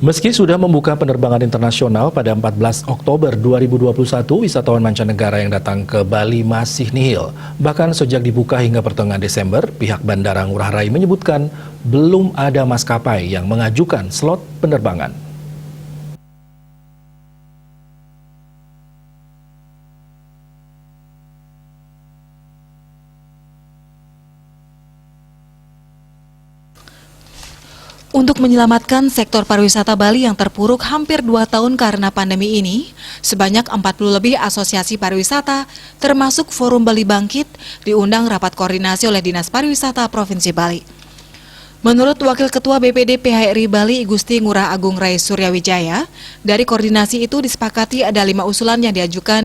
Meski sudah membuka penerbangan internasional pada 14 Oktober 2021, wisatawan mancanegara yang datang ke Bali masih nihil. Bahkan sejak dibuka hingga pertengahan Desember, pihak Bandara Ngurah Rai menyebutkan belum ada maskapai yang mengajukan slot penerbangan. Untuk menyelamatkan sektor pariwisata Bali yang terpuruk hampir 2 tahun karena pandemi ini, sebanyak 40 lebih asosiasi pariwisata, termasuk Forum Bali Bangkit, diundang rapat koordinasi oleh Dinas Pariwisata Provinsi Bali. Menurut Wakil Ketua BPD PHRI Bali, Igusti Ngurah Agung Rai Suryawijaya, dari koordinasi itu disepakati ada 5 usulan yang diajukan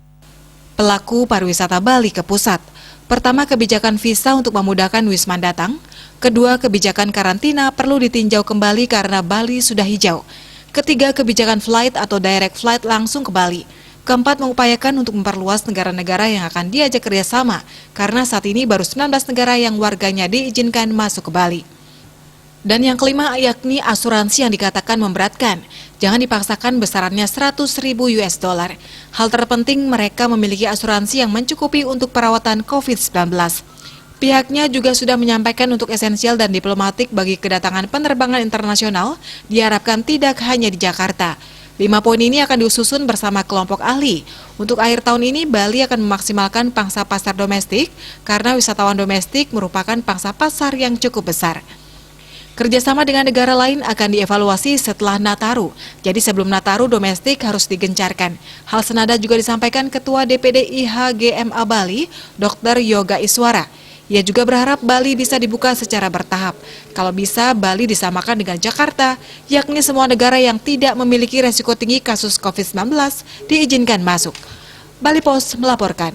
pelaku pariwisata Bali ke pusat. Pertama, kebijakan visa untuk memudahkan wisman datang. Kedua, kebijakan karantina perlu ditinjau kembali karena Bali sudah hijau. Ketiga, kebijakan flight atau direct flight langsung ke Bali. Keempat, mengupayakan untuk memperluas negara-negara yang akan diajak kerjasama, karena saat ini baru 19 negara yang warganya diizinkan masuk ke Bali. Dan yang kelima, yakni asuransi yang dikatakan memberatkan. Jangan dipaksakan besarannya 100.000 US dollar. Hal terpenting, mereka memiliki asuransi yang mencukupi untuk perawatan COVID-19. Pihaknya juga sudah menyampaikan untuk esensial dan diplomatik bagi kedatangan penerbangan internasional diharapkan tidak hanya di Jakarta. 5 poin ini akan disusun bersama kelompok ahli. Untuk akhir tahun ini, Bali akan memaksimalkan pangsa pasar domestik karena wisatawan domestik merupakan pangsa pasar yang cukup besar. Kerjasama dengan negara lain akan dievaluasi setelah Nataru. Jadi sebelum Nataru, domestik harus digencarkan. Hal senada juga disampaikan Ketua DPD IHGMA Bali, Dr. Yoga Iswara. Ia juga berharap Bali bisa dibuka secara bertahap. Kalau bisa, Bali disamakan dengan Jakarta, yakni semua negara yang tidak memiliki resiko tinggi kasus COVID-19 diizinkan masuk. Bali Post melaporkan.